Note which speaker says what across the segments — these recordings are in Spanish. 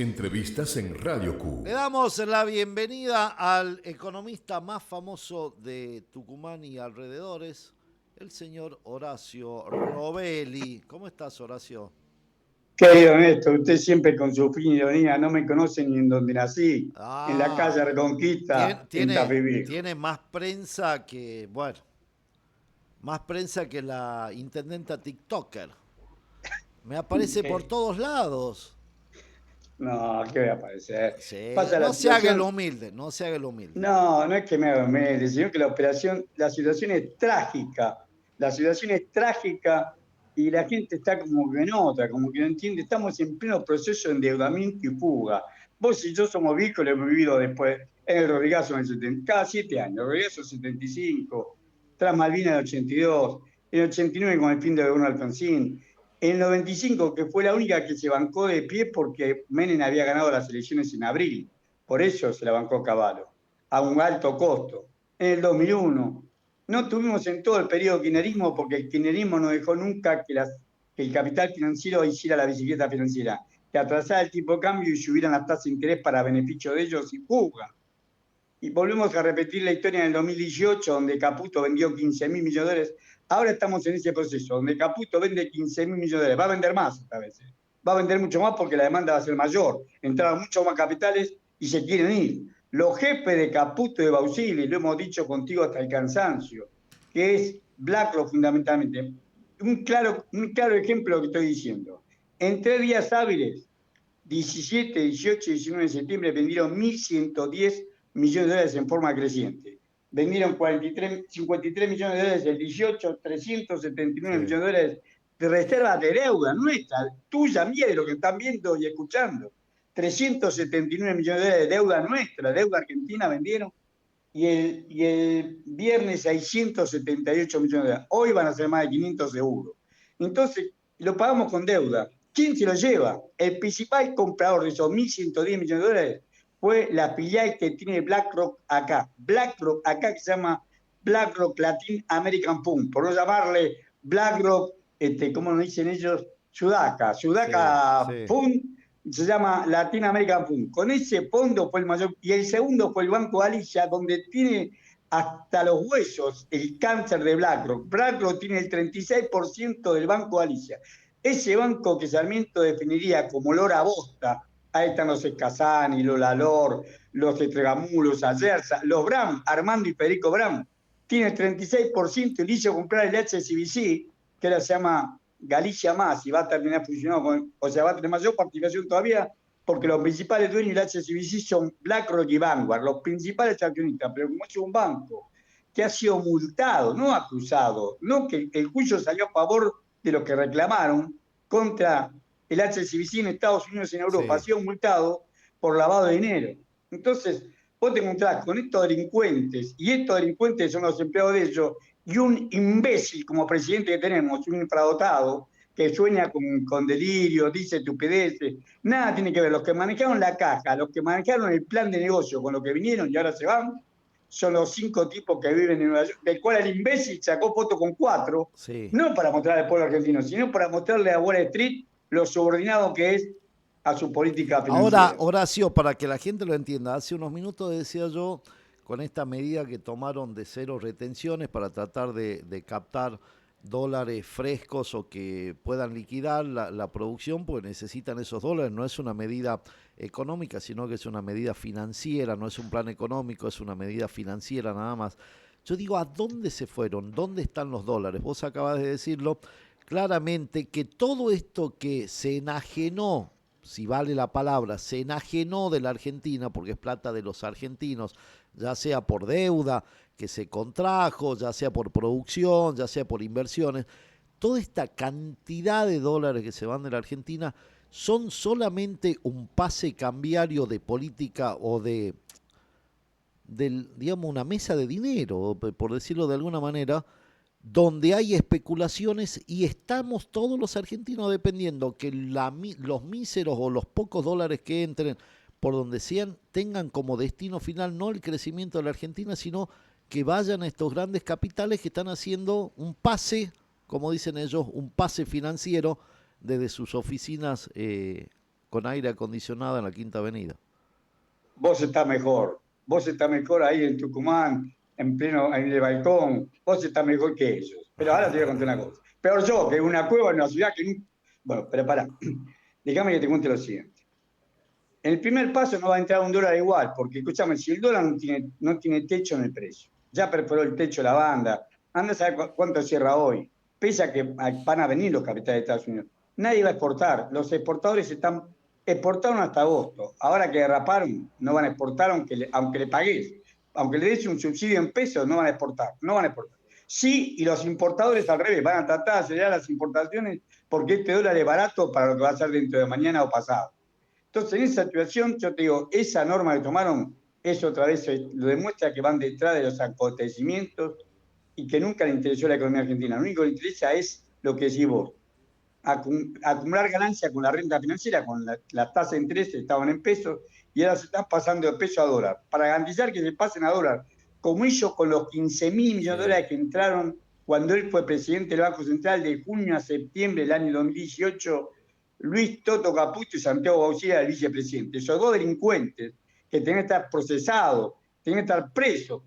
Speaker 1: Entrevistas en Radio Q.
Speaker 2: Le damos la bienvenida al economista más famoso de Tucumán y alrededores, el señor Horacio Robelli. ¿Cómo estás, Horacio?
Speaker 3: Querido Néstor, usted siempre con su fin ironía, no me conoce ni en donde nací, en la
Speaker 2: Ah,
Speaker 3: calle Reconquista, en
Speaker 2: tiene,
Speaker 3: Tafí Viejo.
Speaker 2: tiene más prensa que, bueno, más prensa que la intendenta TikToker. Me aparece por todos lados.
Speaker 3: No, ¿qué voy a aparecer?
Speaker 2: Sí,
Speaker 3: Pasa la
Speaker 2: no se haga el
Speaker 3: situación.
Speaker 2: humilde, no se haga el humilde.
Speaker 3: No, no es que me haga humilde, sino que la situación es trágica. La situación es trágica y la gente está como que en otra, como que no entiende. Estamos en pleno proceso de endeudamiento y fuga. Vos y yo somos viejos, lo hemos vivido después en el Rodrigazo en el 70, cada 7 años. Rodrigazo 75, tras Malvinas en el 82, en el 89 con el fin de Bruno Alfonsín. En el 95, que fue la única que se bancó de pie porque Menem había ganado las elecciones en abril. Por eso se la bancó Cavallo a un alto costo. En el 2001 no tuvimos en todo el periodo kirchnerismo porque el kirchnerismo no dejó nunca que el capital financiero hiciera la bicicleta financiera, que atrasara el tipo de cambio y subieran las tasas de interés para beneficio de ellos y fuga. Y volvemos a repetir la historia en el 2018, donde Caputo vendió 15.000 millones de dólares. Ahora estamos en ese proceso, donde Caputo vende 15.000 millones de dólares. Va a vender más esta vez. Va a vender mucho más porque la demanda va a ser mayor. Entraron muchos más capitales y se quieren ir. Los jefes de Caputo y de Bausili, lo hemos dicho contigo hasta el cansancio, que es BlackRock fundamentalmente. Un claro ejemplo de lo que estoy diciendo. En 3 días hábiles, 17, 18 y 19 de septiembre, vendieron 1.110 millones de dólares en forma creciente. Vendieron 53 millones de dólares el 18, 379
Speaker 2: Sí.
Speaker 3: millones de dólares de reservas de deuda nuestra, tuya, mía, de lo que están viendo y escuchando. 379 millones de dólares de deuda nuestra, deuda argentina vendieron. Y el viernes 678 millones de dólares. Hoy van a ser más de 500 seguros. Entonces, lo pagamos con deuda. ¿Quién se lo lleva? El principal comprador de esos 1.110 millones de dólares fue la filial que tiene BlackRock acá. BlackRock acá, que se llama BlackRock Latin American Fund, por no llamarle BlackRock, ¿cómo nos dicen ellos? Sudaca.
Speaker 2: Sí,
Speaker 3: Sudaca
Speaker 2: sí.
Speaker 3: Fund se llama Latin American Fund. Con ese fondo fue el mayor, y el segundo fue el Banco Galicia, donde tiene hasta los huesos el cáncer de BlackRock. BlackRock tiene el 36% del Banco Galicia. Ese banco que Sarmiento definiría como Lora Bosta, ahí están los Escazani, los Lalor, los Estregamulos, Ayerza, los Brown, Armando y Federico Brown, tiene el 36% y le hizo comprar el HSBC, que ahora se llama Galicia Más, y va a terminar funcionando, o sea, va a tener mayor participación todavía, porque los principales dueños del HSBC son BlackRock y Vanguard, los principales accionistas, pero como es un banco que ha sido multado, no acusado, no que el juicio salió a favor de lo que reclamaron contra el HSBC en Estados Unidos y en Europa, ha
Speaker 2: Sí.
Speaker 3: sido multado por lavado de dinero. Entonces, vos te encontrás con estos delincuentes, y estos delincuentes son los empleados de ellos, y un imbécil como presidente que tenemos, un infradotado, que sueña con delirio, dice estupideces, nada tiene que ver. Los que manejaron la caja, los que manejaron el plan de negocio con los que vinieron y ahora se van, son los 5 tipos que viven en Nueva York, del cual el imbécil sacó foto con 4,
Speaker 2: Sí.
Speaker 3: no para mostrar al pueblo argentino, sino para mostrarle a Wall Street lo subordinado que es a su política
Speaker 2: Ahora,
Speaker 3: financiera.
Speaker 2: Horacio, para que la gente lo entienda, hace unos minutos decía yo, con esta medida que tomaron de cero retenciones para tratar de captar dólares frescos o que puedan liquidar la producción, pues necesitan esos dólares. No es una medida económica, sino que es una medida financiera, no es un plan económico, es una medida financiera nada más. Yo digo, ¿a dónde se fueron? ¿Dónde están los dólares? Vos acabas de decirlo claramente que todo esto que se enajenó, si vale la palabra, se enajenó de la Argentina, porque es plata de los argentinos, ya sea por deuda que se contrajo, ya sea por producción, ya sea por inversiones, toda esta cantidad de dólares que se van de la Argentina son solamente un pase cambiario de política o digamos, una mesa de dinero, por decirlo de alguna manera, donde hay especulaciones y estamos todos los argentinos dependiendo que los míseros o los pocos dólares que entren por donde sean tengan como destino final no el crecimiento de la Argentina, sino que vayan a estos grandes capitales que están haciendo un pase, como dicen ellos, un pase financiero desde sus oficinas con aire acondicionado en la Quinta Avenida.
Speaker 3: Vos estás mejor ahí en Tucumán, en el balcón, vos estás mejor que ellos. Pero ahora te voy a contar una cosa. Peor yo, que una cueva en una ciudad que... Bueno, pero pará, déjame que te cuente lo siguiente. En el primer paso no va a entrar un dólar igual, porque escúchame, si el dólar no tiene techo en el precio, ya perforó el techo la banda, anda a saber cuánto cierra hoy, pese a que van a venir los capitales de Estados Unidos. Nadie va a exportar, los exportadores exportaron hasta agosto, ahora que derraparon, no van a exportar aunque le pagues, aunque le des un subsidio en pesos, no van a exportar, no van a exportar. Sí, y los importadores al revés, van a tratar de acelerar las importaciones porque este dólar es barato para lo que va a ser dentro de mañana o pasado. Entonces, en esa situación, yo te digo, esa norma que tomaron es otra vez, lo demuestra que van detrás de los acontecimientos y que nunca le interesó la economía argentina. Lo único que le interesa es lo que decís vos, acumular ganancias con la renta financiera, con las tasas de interés estaban en pesos y ahora se están pasando de peso a dólar. Para garantizar que se pasen a dólar, como hizo con los 15.000 millones de dólares que entraron cuando él fue presidente del Banco Central de junio a septiembre del año 2018, Luis Toto Caputo y Santiago Bauzía, el vicepresidente. Esos dos delincuentes que tienen que estar procesados, tienen que estar presos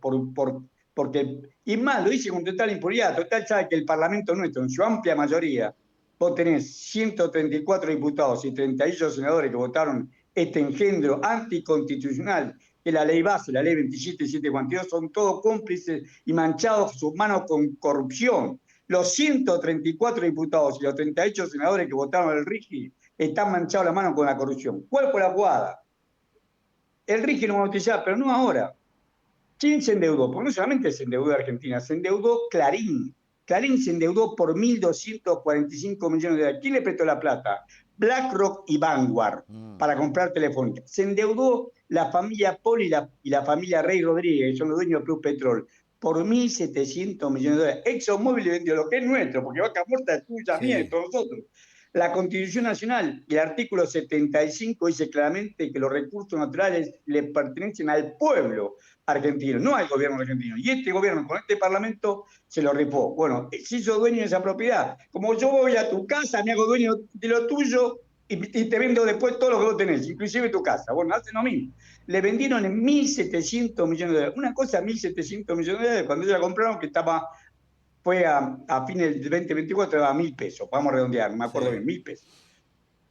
Speaker 3: porque, y más, lo dice con total impunidad. Total sabe que el Parlamento nuestro, en su amplia mayoría, vos tenés 134 diputados y 38 senadores que votaron este engendro anticonstitucional, que la ley base, la ley 27742, son todos cómplices y manchados sus manos con corrupción. Los 134 diputados y los 38 senadores que votaron el RIGI están manchados la mano con la corrupción. ¿Cuál fue la jugada? El RIGI lo noticiaba, pero no ahora. ¿Quién se endeudó? Porque no solamente se endeudó Argentina, se endeudó Clarín. Clarín se endeudó por 1.245 millones de dólares. ¿Quién le prestó la plata? BlackRock y Vanguard para comprar Telefónica. Se endeudó la familia Pol y la familia Rey Rodríguez, que son los dueños de Plus Petrol, por 1.700 millones de dólares. ExxonMobil vendió lo que es nuestro, porque Vaca Muerta es tuya, mía, de todos nosotros. La Constitución Nacional, el artículo 75, dice claramente que los recursos naturales le pertenecen al pueblo argentino, no al gobierno argentino. Y este gobierno, con este parlamento, se lo rifó. Bueno, se hizo dueño de esa propiedad. Como yo voy a tu casa, me hago dueño de lo tuyo y te vendo después todo lo que vos tenés, inclusive tu casa. Bueno, hacen lo mismo. Le vendieron en 1.700 millones de dólares. Una cosa, 1.700 millones de dólares, cuando ellos la compraron, que fue a fines del 2024, daba 1.000 pesos. Vamos a redondear, no me acuerdo bien, 1.000 pesos.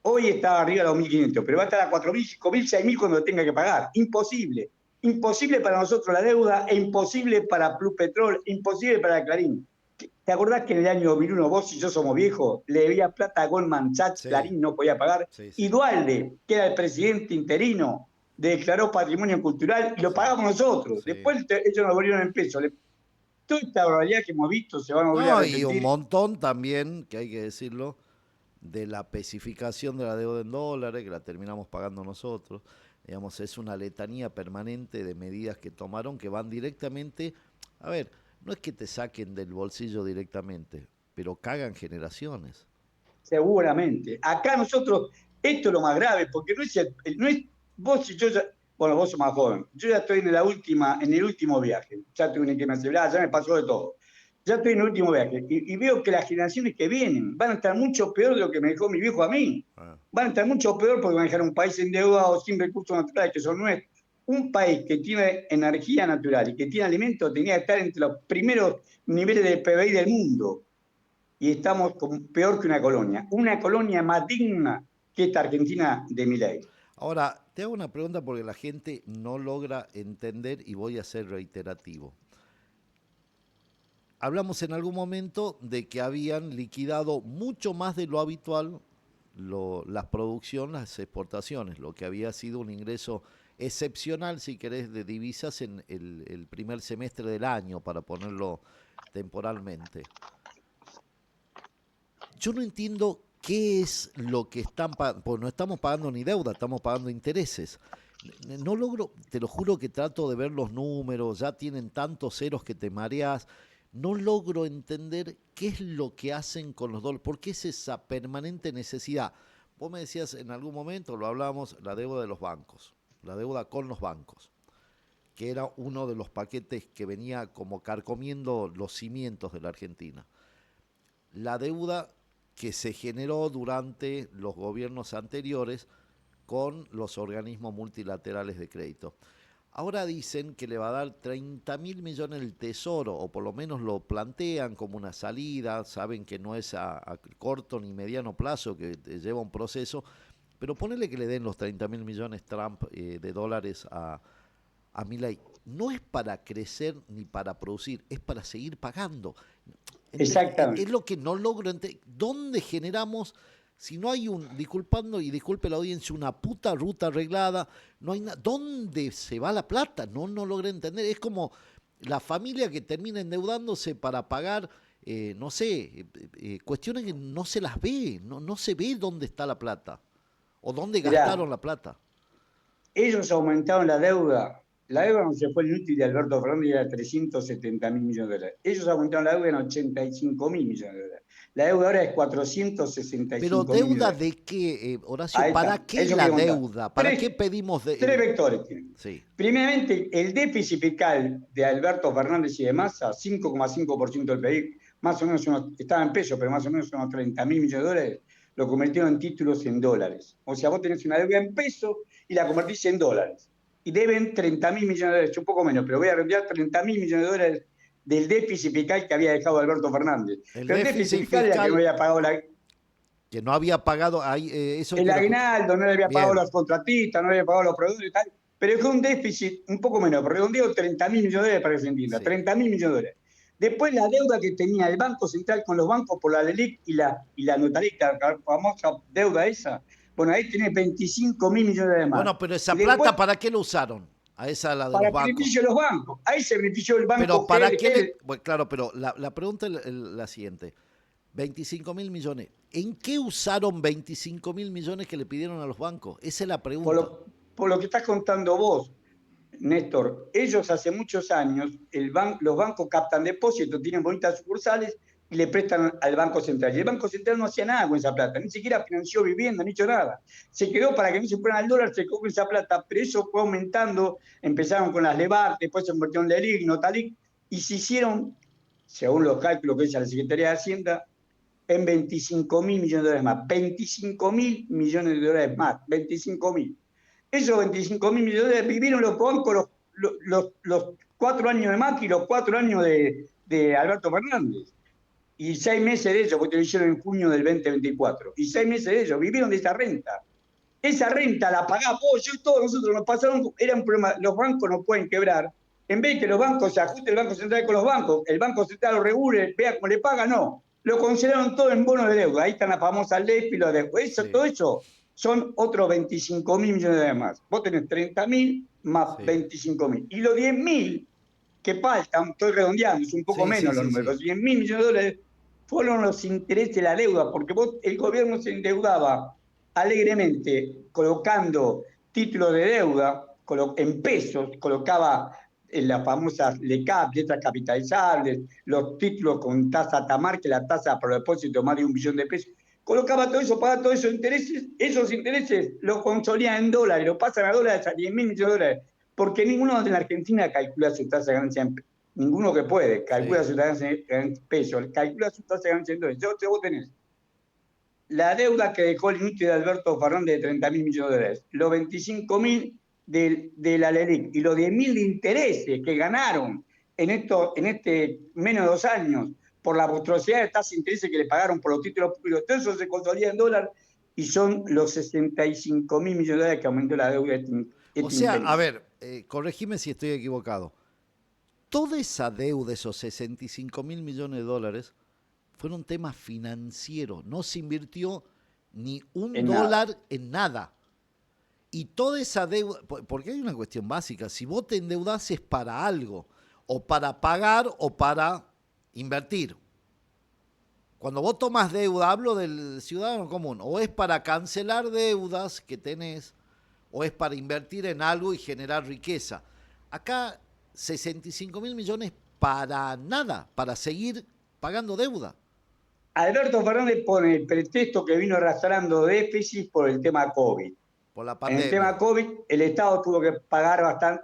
Speaker 3: Hoy está arriba de los 1.500, pero va a estar a 4.000, 5.000, 6.000 cuando lo tenga que pagar. Imposible. Imposible para nosotros la deuda, e imposible para Plus Petrol, imposible para Clarín. ¿Te acordás que en el año 2001 vos y yo somos viejos? Le debía plata a Goldman Sachs, sí. Clarín no podía pagar. Sí, sí. Y Duhalde, que era el presidente interino, declaró patrimonio cultural y lo pagamos nosotros. Sí. Después ellos nos volvieron en pesos. Toda esta barbaridad que hemos visto se van a volver a repetir.
Speaker 2: Y un montón también, que hay que decirlo, de la especificación de la deuda en dólares, que la terminamos pagando nosotros. Digamos, es una letanía permanente de medidas que tomaron que van directamente, a ver, no es que te saquen del bolsillo directamente, pero cagan generaciones.
Speaker 3: Seguramente. Acá nosotros, esto es lo más grave, porque no es vos y yo, bueno, vos sos más joven, yo ya estoy en el último viaje, ya tuve que me acelerar, ya me pasó de todo. Ya estoy en el último viaje y veo que las generaciones que vienen van a estar mucho peor de lo que me dejó mi viejo a mí. Van a estar mucho peor porque van a dejar un país endeudado, sin recursos naturales que son nuestros. Un país que tiene energía natural y que tiene alimentos tenía que estar entre los primeros niveles de PBI del mundo. Y estamos peor que una colonia más digna que esta Argentina de Milei.
Speaker 2: Ahora, te hago una pregunta porque la gente no logra entender y voy a ser reiterativo. Hablamos en algún momento de que habían liquidado mucho más de lo habitual las producciones, las exportaciones, lo que había sido un ingreso excepcional, si querés, de divisas en el primer semestre del año, para ponerlo temporalmente. Yo no entiendo qué es lo que están pagando, pues no estamos pagando ni deuda, estamos pagando intereses. No logro, te lo juro que trato de ver los números, ya tienen tantos ceros que te mareás. No logro entender qué es lo que hacen con los dólares, por qué es esa permanente necesidad. Vos me decías en algún momento, lo hablábamos, la deuda de los bancos, la deuda con los bancos, que era uno de los paquetes que venía como carcomiendo los cimientos de la Argentina. La deuda que se generó durante los gobiernos anteriores con los organismos multilaterales de crédito. Ahora dicen que le va a dar 30.000 millones el Tesoro, o por lo menos lo plantean como una salida, saben que no es a corto ni mediano plazo, que lleva un proceso, pero ponele que le den los 30.000 millones Trump de dólares a Milei. No es para crecer ni para producir, es para seguir pagando.
Speaker 3: Exactamente.
Speaker 2: Es lo que no logro entender. ¿Dónde generamos, si no hay disculpando y disculpe la audiencia, una puta ruta arreglada? No hay nada. ¿Dónde se va la plata? No logré entender. Es como la familia que termina endeudándose para pagar, no sé, cuestiones que no se las ve, no se ve dónde está la plata o dónde
Speaker 3: Mirá,
Speaker 2: gastaron la plata.
Speaker 3: ellos aumentaron la deuda. La deuda no se fue el inútil de Alberto Fernández y era 370.000 millones de dólares. Ellos aumentaron la deuda en 85.000 millones de dólares. La deuda ahora es
Speaker 2: Pero
Speaker 3: 465.000 millones de
Speaker 2: deuda
Speaker 3: dólares.
Speaker 2: de qué, Horacio,
Speaker 3: Ahí
Speaker 2: ¿para
Speaker 3: está,
Speaker 2: qué
Speaker 3: eso
Speaker 2: la
Speaker 3: quiero contar.
Speaker 2: deuda? ¿Para qué pedimos
Speaker 3: Tres vectores tienen.
Speaker 2: sí,
Speaker 3: Primeramente, el déficit fiscal de Alberto Fernández y de Massa, 5,5% del PIB, más o menos estaba en pesos, pero más o menos unos 30.000 millones de dólares, lo convirtieron en títulos en dólares. O sea, vos tenés una deuda en pesos y la convertís en dólares. Y deben 30.000 millones de dólares, un poco menos, pero voy a redondear 30.000 millones de dólares del déficit fiscal que había dejado Alberto Fernández.
Speaker 2: el
Speaker 3: Pero el déficit
Speaker 2: déficit
Speaker 3: fiscal era que no
Speaker 2: fiscal
Speaker 3: había pagado
Speaker 2: que no había pagado, ahí, eso
Speaker 3: el
Speaker 2: quiero escuchar.
Speaker 3: aguinaldo, no le había pagado a
Speaker 2: Bien,
Speaker 3: los contratistas, no le había pagado a los proveedores y tal, pero fue un déficit un poco menos, redondeo 30.000 millones de dólares para que se entienda,
Speaker 2: sí.
Speaker 3: 30.000 millones de dólares. Después la deuda que tenía el Banco Central con los bancos por la LELIC y la notarita, la famosa deuda esa, bueno, ahí tenés 25.000 millones de dólares más.
Speaker 2: Bueno, pero
Speaker 3: Y
Speaker 2: esa
Speaker 3: después,
Speaker 2: plata, ¿para qué lo usaron? A esa, la de
Speaker 3: para
Speaker 2: los
Speaker 3: el
Speaker 2: bancos.
Speaker 3: beneficio de los bancos, ahí se benefició el
Speaker 2: Pero
Speaker 3: banco
Speaker 2: ¿para qué
Speaker 3: GLG.
Speaker 2: bueno, claro, pero la pregunta es la siguiente. 25.000 millones. ¿En qué usaron 25.000 millones que le pidieron a los bancos? Esa es la pregunta.
Speaker 3: Por lo que estás contando vos, Néstor, ellos hace muchos años, los bancos captan depósitos, tienen bonitas sucursales y le prestan al Banco Central. Y el Banco Central no hacía nada con esa plata, ni siquiera financió vivienda, ni hizo nada. Se quedó para que no se fueran al dólar, se quedó con esa plata, pero eso fue aumentando, empezaron con las LEVAR, después se convirtieron en LELIC, Notalic, y se hicieron, según los cálculos que dice la Secretaría de Hacienda, en 25.000 millones de dólares más. 25.000 millones de dólares más, 25.000. Esos 25.000 millones de dólares vivieron los bancos los 4 años de Macri y los 4 años de Alberto Fernández. Y 6 meses de ellos, porque lo hicieron en junio del 2024. Y 6 meses de ellos vivieron de esa renta. Esa renta la pagamos vos, yo y todos nosotros. Nos pasaron, era un problema, los bancos no pueden quebrar. En vez de que los bancos se ajusten el Banco Central con los bancos, el Banco Central lo regule, vea cómo le paga, no. Lo consideraron todo en bonos de deuda. Ahí están las famosas LEP y lo de eso,
Speaker 2: Sí,
Speaker 3: todo eso son otros 25.000 millones de más. Vos tenés 30.000 más
Speaker 2: sí.
Speaker 3: 25.000. Y los 10.000 que faltan, estoy redondeando, es un poco
Speaker 2: Sí, sí,
Speaker 3: menos los
Speaker 2: sí,
Speaker 3: números,
Speaker 2: sí.
Speaker 3: los 10.000 millones de dólares fueron los intereses de la deuda, porque el gobierno se endeudaba alegremente colocando títulos de deuda en pesos, colocaba en las famosas LECAP, letras capitalizables, los títulos con tasa TAMAR, que la tasa por depósito más de 1 billón de pesos, colocaba todo eso, pagaba todos esos intereses los consolían en dólares, los pasan a dólares a 10.000 millones de dólares, porque ninguno de la Argentina calcula su tasa de ganancia en pesos. Ninguno que puede, calcula
Speaker 2: Sí.
Speaker 3: su tasa en pesos, calcula su tasa de ganancia en dólares. Entonces vos tenés la deuda que dejó el inútil de Alberto Fernández de 30.000 millones de dólares, los 25.000 de la LELIC y los 10.000 de intereses que ganaron en este menos de 2 años por la monstruosidad de tasas de intereses que le pagaron por los títulos públicos, todo eso se consolida en dólar y son los 65.000 millones de dólares que aumentó la deuda
Speaker 2: O
Speaker 3: este
Speaker 2: sea, a
Speaker 3: infeliz.
Speaker 2: ver, corregime si estoy equivocado. Toda esa deuda, esos 65.000 millones de dólares, fueron un tema financiero. No se invirtió ni un
Speaker 3: En nada.
Speaker 2: dólar en nada. Y toda esa deuda, porque hay una cuestión básica, si vos te endeudás es para algo, o para pagar o para invertir. Cuando vos tomas deuda, hablo del ciudadano común, o es para cancelar deudas que tenés, o es para invertir en algo y generar riqueza. Acá 65.000 millones para nada, para seguir pagando deuda.
Speaker 3: Alberto Fernández pone el pretexto que vino arrastrando déficit por el tema COVID.
Speaker 2: Por la
Speaker 3: En el
Speaker 2: pandemia.
Speaker 3: tema COVID, el Estado tuvo que pagar bastante.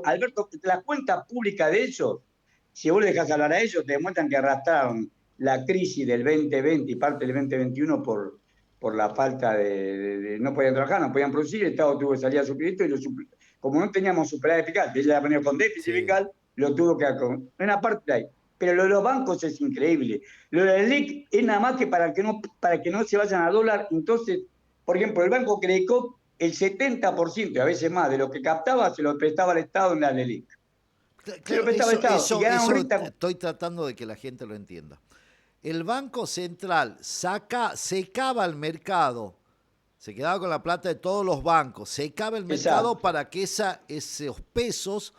Speaker 3: Alberto, las cuentas públicas de ellos, si vos le dejás hablar a ellos, te demuestran que arrastraron la crisis del 2020 y parte del 2021 por la falta no podían trabajar, no podían producir, el Estado tuvo que salir a suplir esto y como no teníamos superávit fiscal, que ella la ponía con déficit
Speaker 2: Sí.
Speaker 3: fiscal, lo tuvo que hacer. Una parte de ahí. Pero lo de los bancos es increíble. Lo del LELIQ es nada más que para que no se vayan a dólar. Entonces, por ejemplo, el Banco Credicop, el 70%, y a veces más, de lo que captaba se lo prestaba al Estado en la LELIQ. Se lo
Speaker 2: Claro,
Speaker 3: prestaba al Estado y ganaba un renta.
Speaker 2: estoy tratando de que la gente lo entienda. El Banco Central secaba el mercado, se quedaba con la plata de todos los bancos, secaba el mercado
Speaker 3: Exacto.
Speaker 2: para que esos pesos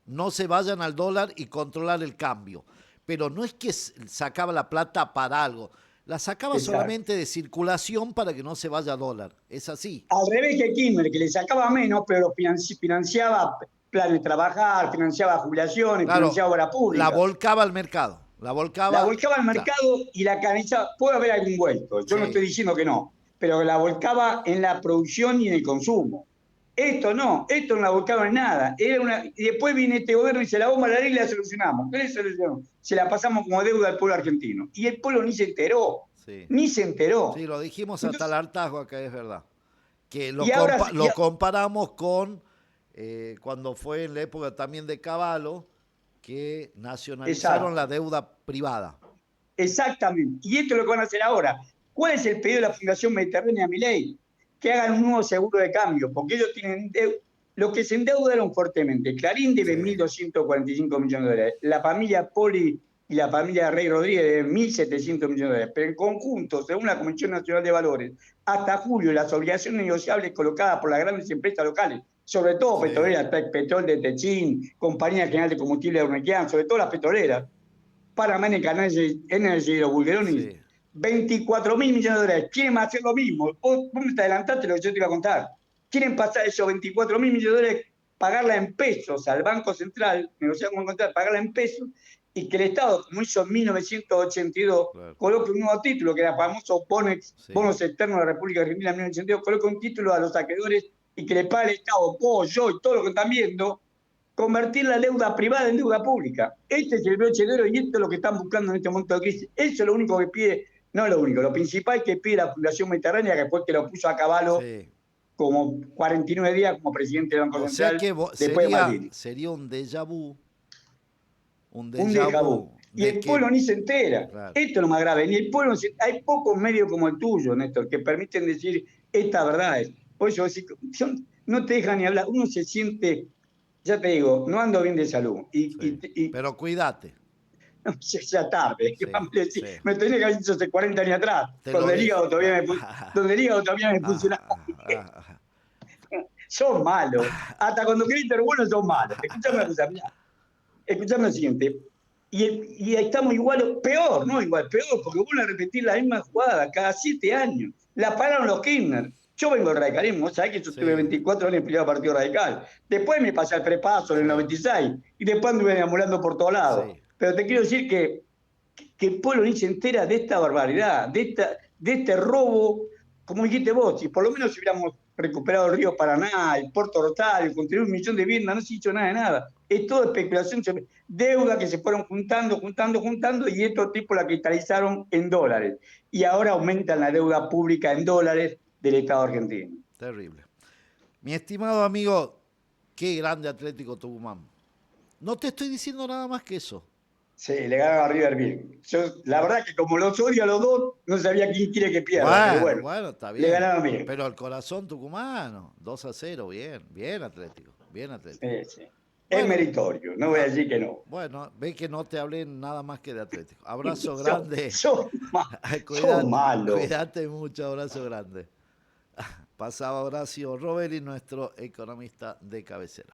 Speaker 2: no se vayan al dólar y controlar el cambio. Pero no es que sacaba la plata para algo, la sacaba
Speaker 3: Exacto.
Speaker 2: solamente de circulación para que no se vaya a dólar. Es así.
Speaker 3: Al revés que Kirchner, que le sacaba menos, pero financiaba planes de trabajar, financiaba jubilaciones,
Speaker 2: Claro,
Speaker 3: financiaba obra
Speaker 2: la
Speaker 3: pública.
Speaker 2: volcaba al mercado, la
Speaker 3: La
Speaker 2: volcaba.
Speaker 3: volcaba al
Speaker 2: Claro,
Speaker 3: mercado y la canalizaba. Puede haber algún vuelto, yo no
Speaker 2: sí,
Speaker 3: estoy diciendo que no, pero la volcaba en la producción y en el consumo. Esto no la volcaba en nada. Y después viene este gobierno y se la bomba la ley y la solucionamos. ¿Qué le solucionamos? Se la pasamos como deuda al pueblo argentino. Y el pueblo ni se enteró,
Speaker 2: sí.
Speaker 3: ni se enteró.
Speaker 2: Sí, lo dijimos hasta el
Speaker 3: Entonces,
Speaker 2: hartazgo acá, es verdad. Que
Speaker 3: y ahora,
Speaker 2: lo comparamos con cuando fue en la época también de Cavallo, que nacionalizaron la
Speaker 3: exacto.
Speaker 2: deuda privada.
Speaker 3: Exactamente. Y esto es lo que van a hacer ahora. ¿Cuál es el pedido de la Fundación Mediterránea Milei? Que hagan un nuevo seguro de cambio, porque ellos tienen los que se endeudaron fuertemente. Clarín debe
Speaker 2: Sí,
Speaker 3: 1.245 millones de dólares. La familia Poli y la familia Rey Rodríguez deben 1.700 millones de dólares. Pero en conjunto, según la Comisión Nacional de Valores, hasta julio las obligaciones negociables colocadas por las grandes empresas locales, sobre todo
Speaker 2: sí,
Speaker 3: petroleras, Petrol de Techín, Compañía General de Combustible de Urnequian, sobre todo las petroleras, Panamá Energy y los Bulguerones,
Speaker 2: sí.
Speaker 3: 24.000 millones de dólares. Quieren hacer lo mismo. Vos me te adelantaste lo que yo te iba a contar. Quieren pasar esos 24.000 millones de dólares, pagarla en pesos al Banco Central, negociar con el Banco Central, pagarla en pesos, y que el Estado, como hizo en 1982,
Speaker 2: Claro,
Speaker 3: coloque un nuevo título, que era el famoso
Speaker 2: sí.
Speaker 3: Bonos Externos de la República Argentina en 1982, coloque un título a los acreedores y que le pague el Estado, vos, yo y todo lo que están viendo, convertir la deuda privada en deuda pública. Este es el broche de oro y esto es lo que están buscando en este momento de crisis. Eso es lo único que pide, no lo único, lo principal que pide la Fundación Mediterránea, que fue el que lo puso a Cavallo
Speaker 2: Sí.
Speaker 3: como 49 días como presidente del Banco
Speaker 2: O sea
Speaker 3: Central
Speaker 2: que
Speaker 3: después de
Speaker 2: sería,
Speaker 3: Malvini.
Speaker 2: sería un
Speaker 3: Un
Speaker 2: déjà
Speaker 3: déjà vu.
Speaker 2: vu
Speaker 3: Y
Speaker 2: de
Speaker 3: el
Speaker 2: que,
Speaker 3: pueblo ni se entera.
Speaker 2: claro,
Speaker 3: Esto es lo más grave. Ni el pueblo hay pocos medios como el tuyo, Néstor, que permiten decir estas verdades. Por eso no te dejan ni hablar. Uno se siente, ya te digo, no ando bien de salud.
Speaker 2: sí. Pero cuídate,
Speaker 3: No, ya tarde,
Speaker 2: sí,
Speaker 3: vamos a decir,
Speaker 2: sí.
Speaker 3: me tenía que haber dicho hace 40 años atrás,
Speaker 2: Te lo dije.
Speaker 3: donde el hígado todavía me funcionaba. Son malos. Hasta cuando querés ser bueno son malos. Escuchame una cosa, mirá. Escuchame lo siguiente. Y estamos igual, o peor, no igual, peor, porque vuelven a repetir la misma jugada cada 7 años. La pararon los Kirchner. Yo vengo del radicalismo, ¿sabés que yo estuve
Speaker 2: Sí,
Speaker 3: 24 años en el Partido Radical? Después me pasé al prepaso en el
Speaker 2: sí,
Speaker 3: 96 y después anduve deambulando por todos lados.
Speaker 2: sí.
Speaker 3: Pero te quiero decir que el pueblo ni se entera de esta barbaridad, de este robo, como dijiste vos, si por lo menos si hubiéramos recuperado el río Paraná, el puerto Rosario, construir 1 millón de viviendas, no se hizo nada de nada. Es toda especulación, deuda que se fueron juntando, y estos tipos la cristalizaron en dólares. Y ahora aumentan la deuda pública en dólares del Estado argentino.
Speaker 2: Terrible. Mi estimado amigo, qué grande Atlético Tucumán. No te estoy diciendo nada más que eso.
Speaker 3: Sí, le ganaron a River bien. La verdad que como los odio a los dos, no sabía quién quiere que pierda, pero
Speaker 2: Bueno,
Speaker 3: bueno,
Speaker 2: bueno, está
Speaker 3: le
Speaker 2: bien.
Speaker 3: ganaron bien.
Speaker 2: Pero el corazón tucumano, 2-0, bien, bien Atlético, bien Atlético.
Speaker 3: Sí, sí. Es
Speaker 2: Bueno,
Speaker 3: meritorio, no voy a decir que no.
Speaker 2: bueno, ve que no te hablé nada más que de Atlético. Abrazo
Speaker 3: Son,
Speaker 2: grande.
Speaker 3: son, son
Speaker 2: Cuídate,
Speaker 3: malos.
Speaker 2: cuídate mucho, abrazo grande. Pasaba Horacio Robert, nuestro economista de cabecera.